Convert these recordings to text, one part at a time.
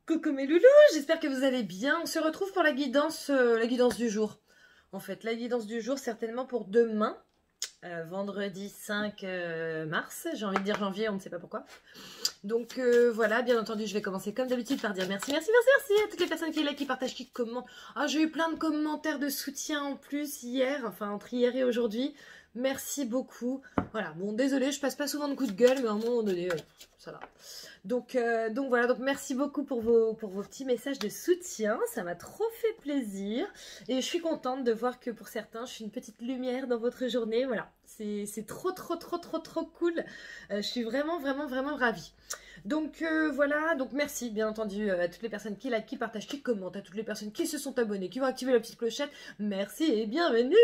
Coucou mes loulous, j'espère que vous allez bien. On se retrouve pour la guidance du jour. En fait, la guidance du jour, certainement pour demain, vendredi 5 mars. J'ai envie de dire janvier, on ne sait pas pourquoi. Donc voilà, bien entendu, je vais commencer comme d'habitude par dire merci, merci, merci, merci à toutes les personnes qui like, qui partagent, qui commentent. Ah, j'ai eu plein de commentaires de soutien en plus hier, enfin entre hier et aujourd'hui. Merci beaucoup. Voilà, bon, désolé, je passe pas souvent de coups de gueule, mais à un moment donné, ça va. Donc voilà, donc merci beaucoup pour vos petits messages de soutien, ça m'a trop fait plaisir. Et je suis contente de voir que pour certains, je suis une petite lumière dans votre journée, voilà. C'est trop cool. Je suis vraiment ravie. Donc voilà, donc merci bien entendu à toutes les personnes qui like, qui partagent, qui commentent, à toutes les personnes qui se sont abonnées, qui vont activer la petite clochette. Merci et bienvenue.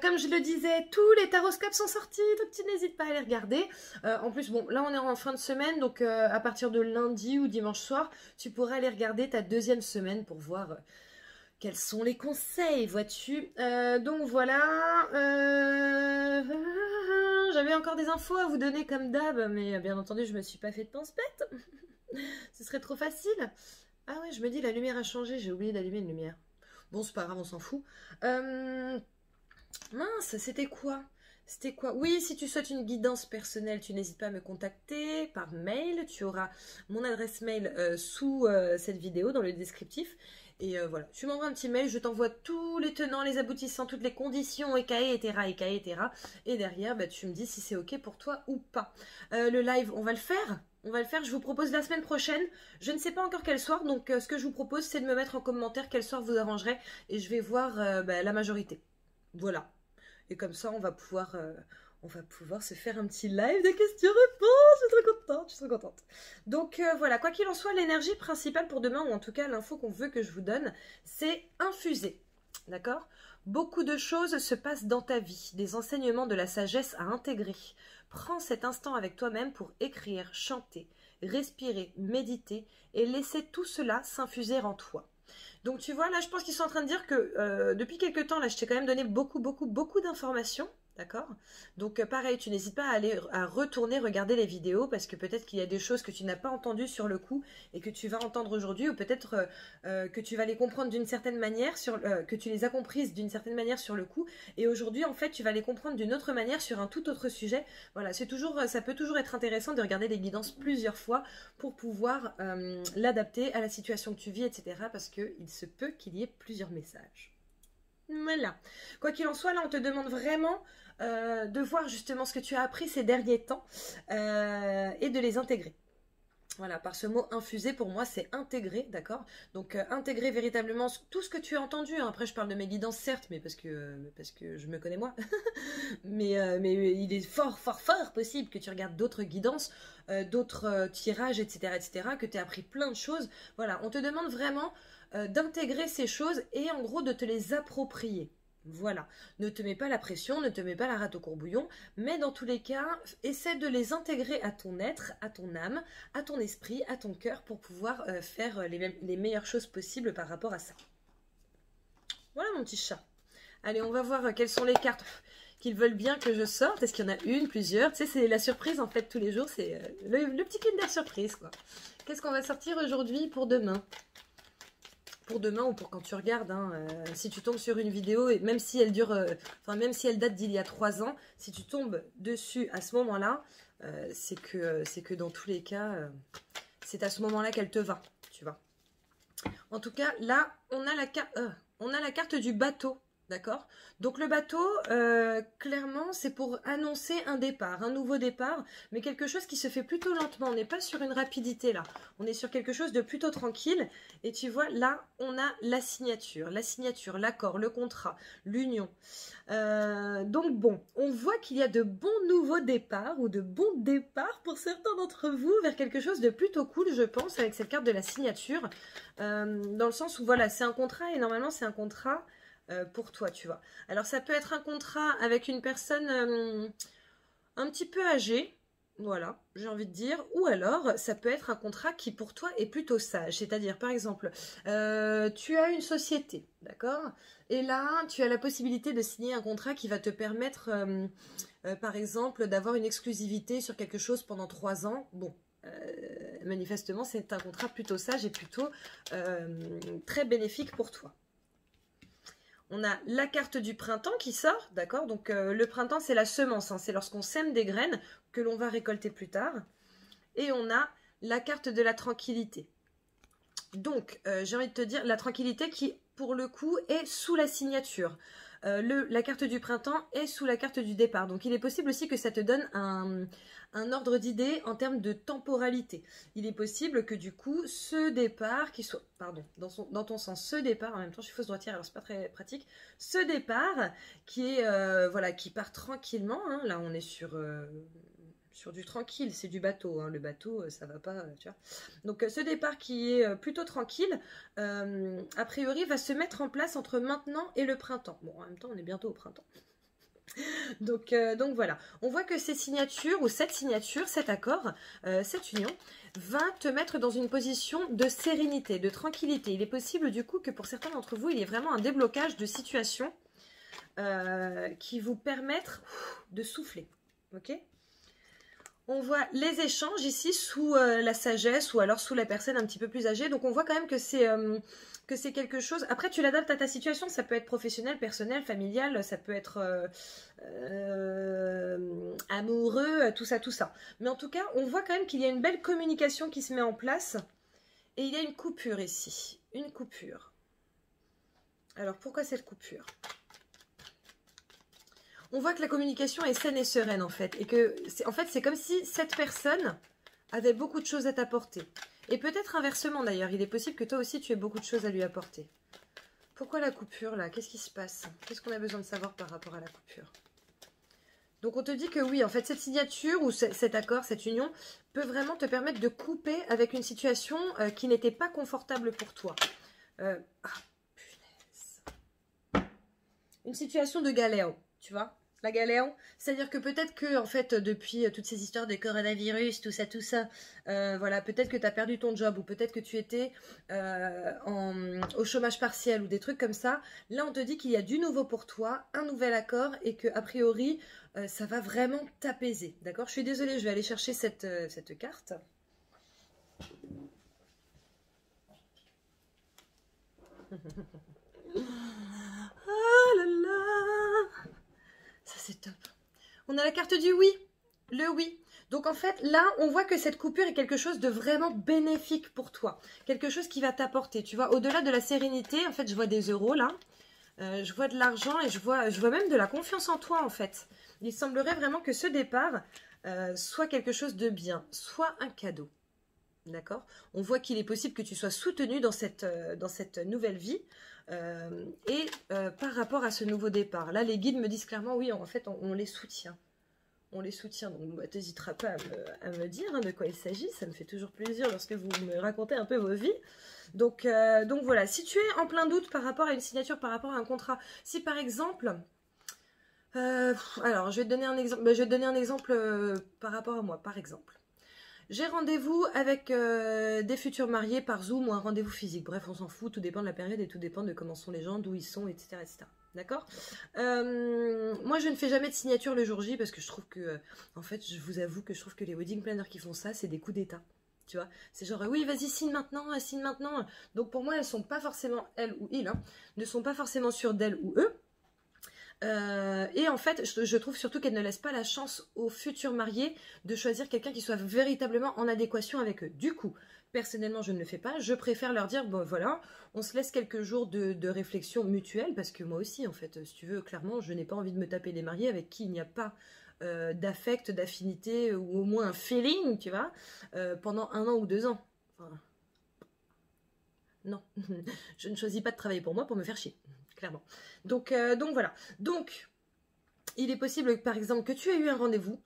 Comme je le disais, tous les taroscopes sont sortis, donc tu n'hésites pas à les regarder. En plus, bon, là on est en fin de semaine, donc à partir de lundi ou dimanche soir, tu pourras aller regarder ta deuxième semaine pour voir quels sont les conseils, vois-tu. Donc voilà, j'avais encore des infos à vous donner comme d'hab, mais bien entendu, je me suis pas fait de pense-bête. Ce serait trop facile. Ah ouais, je me dis, la lumière a changé, j'ai oublié d'allumer une lumière. Bon, c'est pas grave, on s'en fout. Mince, c'était quoi? C'était quoi? Oui, si tu souhaites une guidance personnelle, tu n'hésites pas à me contacter par mail. Tu auras mon adresse mail sous cette vidéo, dans le descriptif. Et voilà, tu m'envoies un petit mail, je t'envoie tous les tenants, les aboutissants, toutes les conditions, etc. Et derrière, bah, tu me dis si c'est OK pour toi ou pas. Le live, on va le faire? On va le faire, je vous propose la semaine prochaine. Je ne sais pas encore quel soir, donc ce que je vous propose, c'est de me mettre en commentaire quel soir vous arrangerait. Et je vais voir bah, la majorité. Voilà. Et comme ça, on va pouvoir se faire un petit live de questions-réponses. Je suis trop contente, je suis trop contente. Donc voilà, quoi qu'il en soit, l'énergie principale pour demain, ou en tout cas l'info qu'on veut que je vous donne, c'est infuser. D'accord? Beaucoup de choses se passent dans ta vie, des enseignements de la sagesse à intégrer. Prends cet instant avec toi-même pour écrire, chanter, respirer, méditer et laisser tout cela s'infuser en toi. Donc tu vois, là je pense qu'ils sont en train de dire que depuis quelques temps, là je t'ai quand même donné beaucoup d'informations, d'accord? Donc pareil, tu n'hésites pas à retourner regarder les vidéos parce que peut-être qu'il y a des choses que tu n'as pas entendues sur le coup et que tu vas entendre aujourd'hui, ou peut-être que tu vas les comprendre d'une certaine manière, que tu les as comprises d'une certaine manière sur le coup, et aujourd'hui en fait tu vas les comprendre d'une autre manière sur un tout autre sujet. Voilà, ça peut toujours être intéressant de regarder les guidances plusieurs fois pour pouvoir l'adapter à la situation que tu vis, etc. Parce qu'il se peut qu'il y ait plusieurs messages. Voilà. Quoi qu'il en soit, là, on te demande vraiment de voir justement ce que tu as appris ces derniers temps et de les intégrer. Voilà, par ce mot infusé, pour moi, c'est intégrer, d'accord? Donc, intégrer véritablement tout ce que tu as entendu. Hein. Après, je parle de mes guidances, certes, mais parce que je me connais moi. mais il est fort possible que tu regardes d'autres guidances, d'autres tirages, etc., que tu aies appris plein de choses. Voilà, on te demande vraiment d'intégrer ces choses et en gros de te les approprier. Voilà, ne te mets pas la pression, ne te mets pas la rate au courbouillon, mais dans tous les cas, essaie de les intégrer à ton être, à ton âme, à ton esprit, à ton cœur pour pouvoir faire les meilleures choses possibles par rapport à ça. Voilà mon petit chat. Allez, on va voir quelles sont les cartes qu'ils veulent bien que je sorte. Est-ce qu'il y en a une, plusieurs? Tu sais, c'est la surprise en fait tous les jours, c'est le petit Kinder surprise quoi. Qu'est-ce qu'on va sortir aujourd'hui pour demain? Pour demain ou pour quand tu regardes, hein, si tu tombes sur une vidéo, et même si elle dure, même si elle date d'il y a 3 ans, si tu tombes dessus à ce moment-là, c'est que dans tous les cas, c'est à ce moment-là qu'elle te va, tu vois. En tout cas, là, on a la carte du bateau. D'accord? Donc le bateau, clairement, c'est pour annoncer un départ, un nouveau départ, mais quelque chose qui se fait plutôt lentement. On n'est pas sur une rapidité là. On est sur quelque chose de plutôt tranquille. Et tu vois, là, on a la signature, l'accord, le contrat, l'union. Donc bon, on voit qu'il y a de bons nouveaux départs ou de bons départs pour certains d'entre vous vers quelque chose de plutôt cool, je pense, avec cette carte de la signature. Dans le sens où, voilà, c'est un contrat et normalement, c'est un contrat pour toi, tu vois. Alors, ça peut être un contrat avec une personne un petit peu âgée, voilà, j'ai envie de dire, ou alors, ça peut être un contrat qui, pour toi, est plutôt sage. C'est-à-dire, par exemple, tu as une société, d'accord? Et là, tu as la possibilité de signer un contrat qui va te permettre, par exemple, d'avoir une exclusivité sur quelque chose pendant 3 ans. Bon, manifestement, c'est un contrat plutôt sage et plutôt très bénéfique pour toi. On a la carte du printemps qui sort, d'accord? Donc, le printemps, c'est la semence, hein, c'est lorsqu'on sème des graines que l'on va récolter plus tard. Et on a la carte de la tranquillité. Donc, j'ai envie de te dire, la tranquillité qui, pour le coup, est sous la signature. La carte du printemps est sous la carte du départ. Donc, il est possible aussi que ça te donne un ordre d'idée en termes de temporalité. Il est possible que, du coup, ce départ, qui soit, pardon, dans ton sens, ce départ, en même temps, je suis fausse droitière, alors c'est pas très pratique, ce départ qui est, voilà, qui part tranquillement, hein, là, on est sur du tranquille, c'est du bateau, hein. Le bateau, ça va pas, tu vois. Donc ce départ qui est plutôt tranquille, a priori va se mettre en place entre maintenant et le printemps. Bon, en même temps, on est bientôt au printemps. Donc voilà, on voit que ces signatures, ou cette signature, cet accord, cette union, va te mettre dans une position de sérénité, de tranquillité. Il est possible du coup que pour certains d'entre vous, il y ait vraiment un déblocage de situation qui vous permettre de souffler, ok ? On voit les échanges ici sous la sagesse ou alors sous la personne un petit peu plus âgée. Donc on voit quand même que c'est quelque chose. Après tu l'adaptes à ta situation, ça peut être professionnel, personnel, familial, ça peut être amoureux, tout ça, tout ça. Mais en tout cas, on voit quand même qu'il y a une belle communication qui se met en place. Et il y a une coupure ici. Une coupure. Alors pourquoi cette coupure ? On voit que la communication est saine et sereine en fait. Et que, en fait, c'est comme si cette personne avait beaucoup de choses à t'apporter. Et peut-être inversement d'ailleurs. Il est possible que toi aussi tu aies beaucoup de choses à lui apporter. Pourquoi la coupure là? Qu'est-ce qui se passe? Qu'est-ce qu'on a besoin de savoir par rapport à la coupure? Donc on te dit que oui, en fait, cette signature ou cet accord, cette union, peut vraiment te permettre de couper avec une situation qui n'était pas confortable pour toi. Punaise. Une situation de galère, tu vois? La galère, c'est-à-dire que peut-être que, en fait, depuis toutes ces histoires de coronavirus, tout ça, voilà, peut-être que tu as perdu ton job ou peut-être que tu étais au chômage partiel ou des trucs comme ça. Là, on te dit qu'il y a du nouveau pour toi, un nouvel accord et que, a priori, ça va vraiment t'apaiser, d'accord? Je suis désolée, je vais aller chercher cette carte. Ah là là! Ça, c'est top. On a la carte du oui, le oui. Donc en fait, là, on voit que cette coupure est quelque chose de vraiment bénéfique pour toi. Quelque chose qui va t'apporter, tu vois. Au-delà de la sérénité, en fait, je vois des euros là. Je vois de l'argent et je vois même de la confiance en toi, en fait. Il semblerait vraiment que ce départ soit quelque chose de bien, soit un cadeau. D'accord? On voit qu'il est possible que tu sois soutenu dans cette nouvelle vie. Par rapport à ce nouveau départ, là les guides me disent clairement oui, en fait on les soutient. On les soutient, donc bah, t'hésiteras pas à me dire hein, de quoi il s'agit, ça me fait toujours plaisir lorsque vous me racontez un peu vos vies. Donc voilà, si tu es en plein doute par rapport à une signature, par rapport à un contrat, si par exemple... alors, je vais te donner un exemple, par rapport à moi, par exemple. J'ai rendez-vous avec des futurs mariés par Zoom ou un rendez-vous physique. Bref, on s'en fout, tout dépend de la période et tout dépend de comment sont les gens, d'où ils sont, etc. etc. D'accord? Moi, je ne fais jamais de signature le jour J parce que je trouve que, en fait, je vous avoue que je trouve que les wedding planners qui font ça, c'est des coups d'état. Tu vois? C'est genre, oui, vas-y, signe maintenant, signe maintenant. Donc, pour moi, elles sont pas forcément, elles ou ils, hein, ne sont pas forcément sûres d'elles ou eux. Et en fait, je trouve surtout qu'elle ne laisse pas la chance aux futurs mariés de choisir quelqu'un qui soit véritablement en adéquation avec eux. Du coup, personnellement, je ne le fais pas. Je préfère leur dire, bon voilà, on se laisse quelques jours de réflexion mutuelle, parce que moi aussi, en fait, si tu veux, clairement, je n'ai pas envie de me taper des mariés avec qui il n'y a pas d'affect, d'affinité, ou au moins un feeling, tu vois, pendant 1 an ou 2 ans. Enfin, non, je ne choisis pas de travailler pour moi pour me faire chier. Clairement. Donc voilà. Donc, il est possible, par exemple, que tu aies eu un rendez-vous,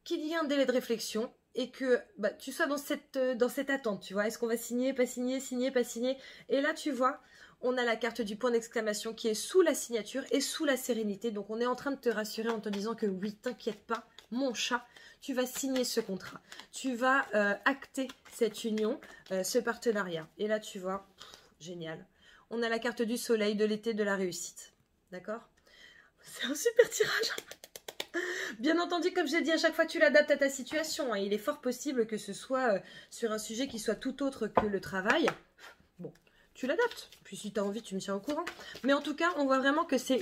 qu'il y ait un délai de réflexion et que bah, tu sois dans cette attente, tu vois. Est-ce qu'on va signer, pas signer, signer, pas signer? Et là, tu vois, on a la carte du point d'exclamation qui est sous la signature et sous la sérénité. Donc, on est en train de te rassurer en te disant que oui, t'inquiète pas, mon chat, tu vas signer ce contrat. Tu vas acter cette union, ce partenariat. Et là, tu vois, génial. On a la carte du soleil, de l'été, de la réussite. D'accord? C'est un super tirage. Bien entendu, comme je l'ai dit, à chaque fois tu l'adaptes à ta situation. Hein. Il est fort possible que ce soit sur un sujet qui soit tout autre que le travail. Bon, tu l'adaptes. Puis si tu as envie, tu me tiens au courant. Mais en tout cas, on voit vraiment que c'est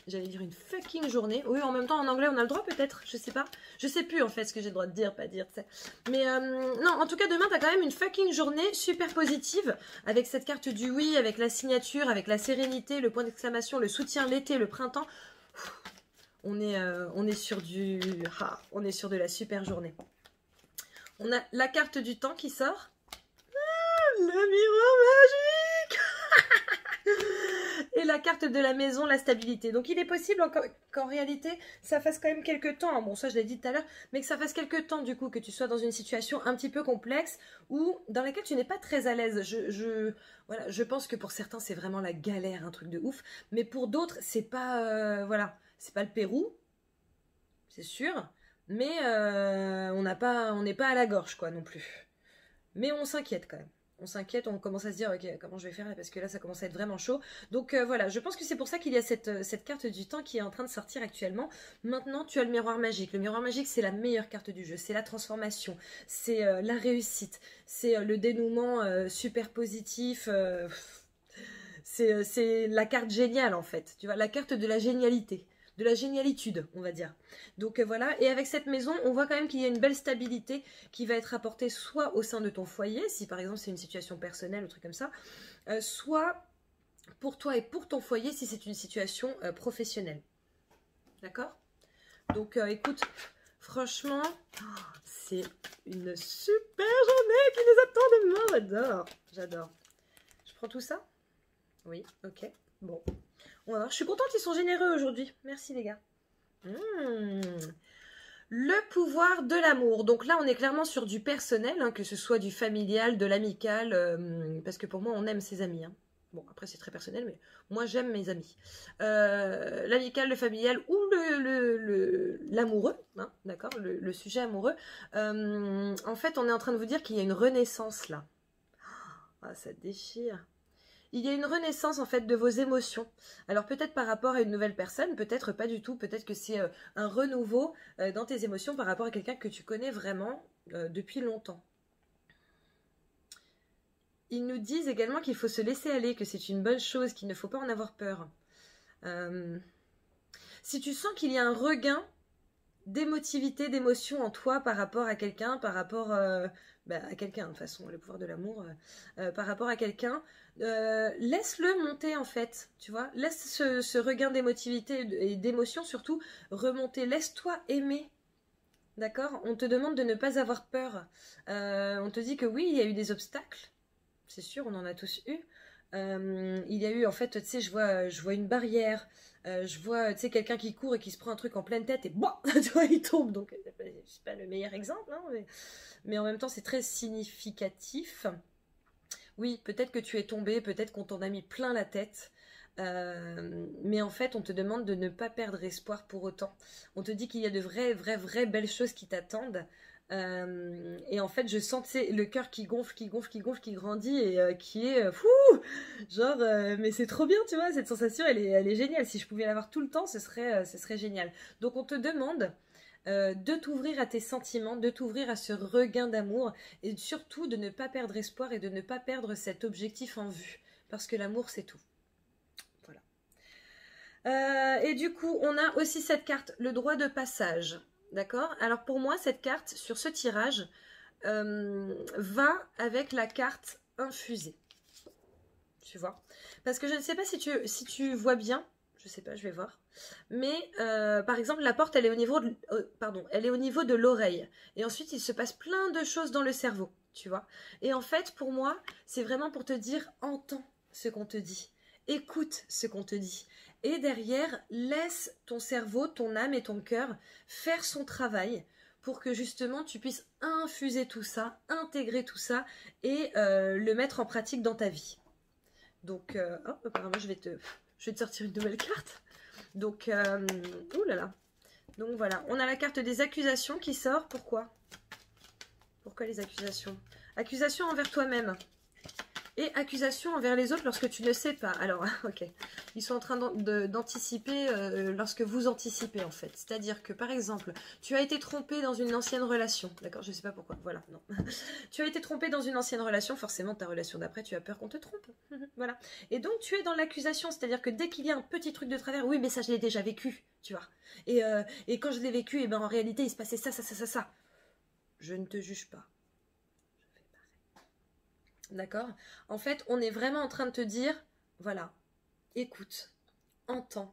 j'allais dire une fucking journée. Oui, en même temps, en anglais, on a le droit peut-être. Je sais pas. Je sais plus en fait ce que j'ai le droit de dire, pas dire. T'sais. Mais non, en tout cas, demain, tu as quand même une fucking journée super positive. Avec cette carte du oui, avec la signature, avec la sérénité, le point d'exclamation, le soutien, l'été, le printemps. On est sur on est sur de la super journée. On a la carte du temps qui sort. Ah, le miroir magique. Et la carte de la maison, la stabilité. Donc il est possible qu'en réalité, ça fasse quand même quelques temps, bon ça je l'ai dit tout à l'heure, mais que ça fasse quelques temps du coup que tu sois dans une situation un petit peu complexe ou dans laquelle tu n'es pas très à l'aise. Voilà, je pense que pour certains c'est vraiment la galère, un truc de ouf, mais pour d'autres c'est pas, voilà, c'est pas le Pérou, c'est sûr, mais on n'est pas à la gorge quoi non plus. Mais on s'inquiète quand même. On s'inquiète, on commence à se dire ok, comment je vais faire là, parce que là ça commence à être vraiment chaud. Donc voilà, je pense que c'est pour ça qu'il y a cette carte du temps qui est en train de sortir actuellement. Maintenant tu as le miroir magique. Le miroir magique c'est la meilleure carte du jeu, c'est la transformation, c'est la réussite, c'est le dénouement super positif. C'est la carte géniale en fait, tu vois, la carte de la génialité. De la génialitude, on va dire. Donc voilà, et avec cette maison, on voit quand même qu'il y a une belle stabilité qui va être apportée soit au sein de ton foyer, si par exemple c'est une situation personnelle ou truc comme ça, soit pour toi et pour ton foyer si c'est une situation professionnelle. D'accord? Donc écoute, franchement, c'est une super journée qui nous attend demain, j'adore, j'adore. Je prends tout ça? Oui, ok, bon. On va voir. Je suis contente, ils sont généreux aujourd'hui. Merci les gars. Le pouvoir de l'amour. Donc là, on est clairement sur du personnel, hein, que ce soit du familial, de l'amical, parce que pour moi, on aime ses amis. Hein. Bon, après, c'est très personnel, mais moi, j'aime mes amis. L'amical, le familial ou l'amoureux, hein, d'accord, le sujet amoureux. En fait, on est en train de vous dire qu'il y a une renaissance là. Ah, ça déchire. Il y a une renaissance en fait de vos émotions. Alors peut-être par rapport à une nouvelle personne, peut-être pas du tout. Peut-être que c'est un renouveau dans tes émotions par rapport à quelqu'un que tu connais vraiment depuis longtemps. Ils nous disent également qu'il faut se laisser aller, que c'est une bonne chose, qu'il ne faut pas en avoir peur. Si tu sens qu'il y a un regain d'émotivité, d'émotion en toi par rapport à quelqu'un, par rapport à quelqu'un, de toute façon, le pouvoir de l'amour, par rapport à quelqu'un, laisse-le monter en fait, tu vois, laisse ce regain d'émotivité et d'émotion surtout remonter, laisse-toi aimer, d'accord? On te demande de ne pas avoir peur, on te dit que oui, il y a eu des obstacles, c'est sûr, on en a tous eu, il y a eu en fait, tu sais, je vois une barrière, je vois, tu sais, quelqu'un qui court et qui se prend un truc en pleine tête et bon, tu vois, il tombe. Donc, c'est pas le meilleur exemple, hein, mais en même temps, c'est très significatif. Oui, peut-être que tu es tombé, peut-être qu'on t'en a mis plein la tête. Mais en fait, on te demande de ne pas perdre espoir pour autant. On te dit qu'il y a de vraies belles choses qui t'attendent. Et en fait je sens le cœur qui gonfle, qui grandit et qui est fou, genre mais c'est trop bien, tu vois, cette sensation elle est géniale. Si je pouvais l'avoir tout le temps, ce serait génial. Donc on te demande de t'ouvrir à tes sentiments, de t'ouvrir à ce regain d'amour et surtout de ne pas perdre espoir et de ne pas perdre cet objectif en vue, parce que l'amour c'est tout. Voilà. Et du coup on a aussi cette carte, le droit de passage. D'accord? Alors pour moi, cette carte, sur ce tirage, va avec la carte infusée. Tu vois? Parce que je ne sais pas si tu vois bien. Je ne sais pas, je vais voir. Mais par exemple, la porte, elle est au niveau de, elle est au niveau de l'oreille. Et ensuite, il se passe plein de choses dans le cerveau. Tu vois? Et en fait, pour moi, c'est vraiment pour te dire, entends ce qu'on te dit. Écoute ce qu'on te dit. Et derrière, laisse ton cerveau, ton âme et ton cœur faire son travail pour que justement tu puisses infuser tout ça, intégrer tout ça et le mettre en pratique dans ta vie. Donc, apparemment je vais te sortir une nouvelle carte. Donc, oulala. Donc voilà, on a la carte des accusations qui sort. Pourquoi les accusations? Accusations envers toi-même. Et accusation envers les autres lorsque tu ne sais pas. Alors, ok. Ils sont en train d'anticiper lorsque vous anticipez, en fait. C'est-à-dire que, par exemple, tu as été trompé dans une ancienne relation. D'accord, je ne sais pas pourquoi. Voilà, non. Tu as été trompé dans une ancienne relation. Forcément, ta relation d'après, tu as peur qu'on te trompe. Voilà. Et donc, tu es dans l'accusation. C'est-à-dire que dès qu'il y a un petit truc de travers, oui, mais ça, je l'ai déjà vécu, tu vois. Et quand je l'ai vécu, et ben, en réalité, il se passait ça, ça, ça, ça, ça. Je ne te juge pas. D'accord? En fait, on est vraiment en train de te dire, voilà, écoute, entends.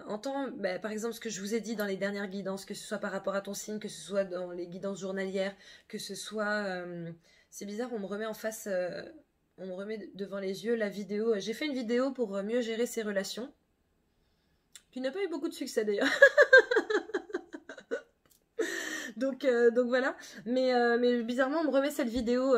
Entends, bah, par exemple, ce que je vous ai dit dans les dernières guidances, que ce soit par rapport à ton signe, que ce soit dans les guidances journalières, que ce soit... c'est bizarre, on me remet en face, on me remet devant les yeux la vidéo. J'ai fait une vidéo pour mieux gérer ses relations, qui n'a pas eu beaucoup de succès d'ailleurs. Donc voilà, mais bizarrement on me remet cette vidéo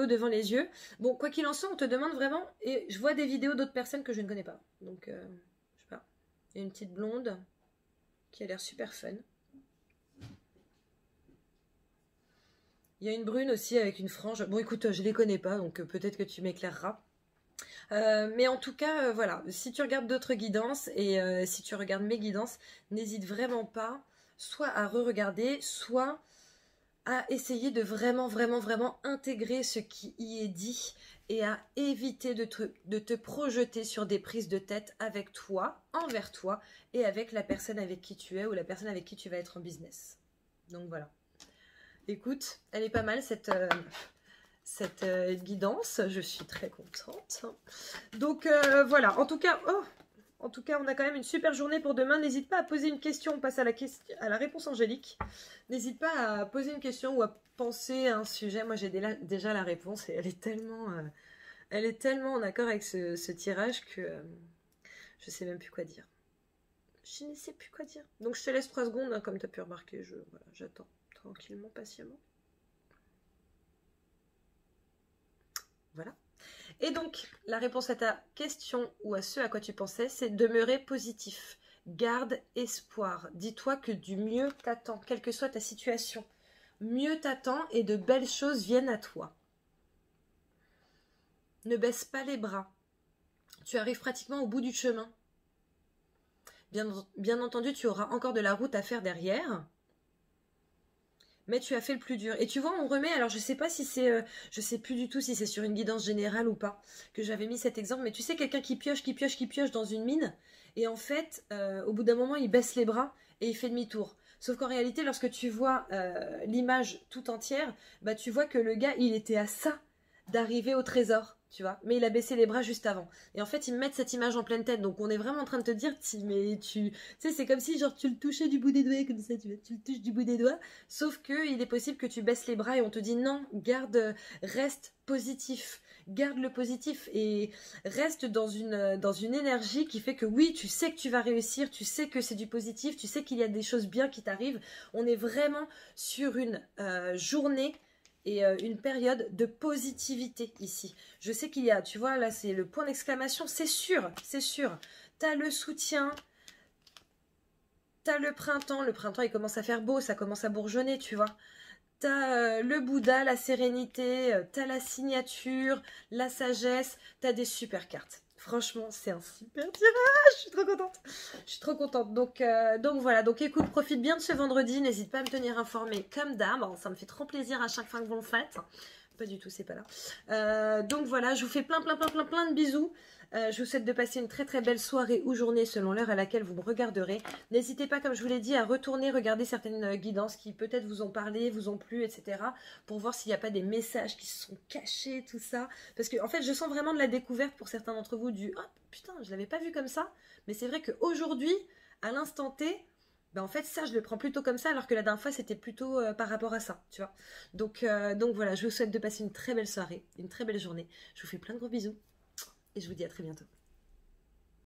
devant les yeux. Bon, quoi qu'il en soit, on te demande vraiment, et je vois des vidéos d'autres personnes que je ne connais pas. Donc, je sais pas, il y a une petite blonde qui a l'air super fun. Il y a une brune aussi avec une frange. Bon écoute, je les connais pas, donc peut-être que tu m'éclaireras. Mais en tout cas, voilà, si tu regardes d'autres guidances et si tu regardes mes guidances, n'hésite vraiment pas soit à re-regarder, soit à essayer de vraiment, vraiment, vraiment intégrer ce qui y est dit et à éviter de te projeter sur des prises de tête avec toi, envers toi et avec la personne avec qui tu es ou la personne avec qui tu vas être en business. Donc voilà. Écoute, elle est pas mal cette guidance, je suis très contente. Donc voilà, en tout cas, on a quand même une super journée pour demain. N'hésite pas à poser une question, on passe à la réponse angélique. N'hésite pas à poser une question ou à penser à un sujet. Moi j'ai déjà la réponse et elle est tellement en accord avec ce tirage que je sais même plus quoi dire. Je ne sais plus quoi dire. Donc je te laisse 3 secondes, hein, comme tu as pu remarquer, voilà, j'attends tranquillement, patiemment. Voilà. Et donc, la réponse à ta question ou à ce à quoi tu pensais, c'est demeurer positif. Garde espoir. Dis-toi que du mieux t'attend, quelle que soit ta situation. Mieux t'attend et de belles choses viennent à toi. Ne baisse pas les bras. Tu arrives pratiquement au bout du chemin. Bien entendu, tu auras encore de la route à faire derrière. Mais tu as fait le plus dur. Et tu vois, on remet, alors je sais pas si c'est, je sais plus du tout si c'est sur une guidance générale ou pas, que j'avais mis cet exemple, mais tu sais, quelqu'un qui pioche dans une mine, et en fait, au bout d'un moment, il baisse les bras et il fait demi-tour. Sauf qu'en réalité, lorsque tu vois l'image tout entière, bah tu vois que le gars, il était à ça d'arriver au trésor, tu vois, mais il a baissé les bras juste avant. Et en fait, ils me mettent cette image en pleine tête, donc on est vraiment en train de te dire, mais tu sais, c'est comme si genre tu le touchais du bout des doigts, comme ça, tu le touches du bout des doigts, sauf que il est possible que tu baisses les bras et on te dit non, garde, reste positif, garde le positif et reste dans une énergie qui fait que oui, tu sais que tu vas réussir, tu sais que c'est du positif, tu sais qu'il y a des choses bien qui t'arrivent. On est vraiment sur une journée et une période de positivité ici. Je sais qu'il y a, tu vois, là c'est le point d'exclamation, c'est sûr, c'est sûr. T'as le soutien, t'as le printemps il commence à faire beau, ça commence à bourgeonner, tu vois. T'as le Bouddha, la sérénité, t'as la signature, la sagesse, t'as des super cartes. Franchement, c'est un super tirage, je suis trop contente. Je suis trop contente. Donc voilà, donc écoute, profite bien de ce vendredi. N'hésite pas à me tenir informée comme d'hab. Ça me fait trop plaisir à chaque fois que vous le faites. Pas du tout, c'est pas là. Donc voilà, je vous fais plein de bisous. Je vous souhaite de passer une très belle soirée ou journée selon l'heure à laquelle vous me regarderez. N'hésitez pas, comme je vous l'ai dit, à retourner regarder certaines guidances qui peut-être vous ont parlé, vous ont plu, etc. pour voir s'il n'y a pas des messages qui se sont cachés, tout ça. Parce que en fait, je sens vraiment de la découverte pour certains d'entre vous du « Oh putain, je l'avais pas vu comme ça ». Mais c'est vrai qu'aujourd'hui, à l'instant T, ben en fait ça je le prends plutôt comme ça alors que la dernière fois c'était plutôt par rapport à ça, tu vois. Donc voilà, je vous souhaite de passer une très belle soirée, une très belle journée. Je vous fais plein de gros bisous et je vous dis à très bientôt.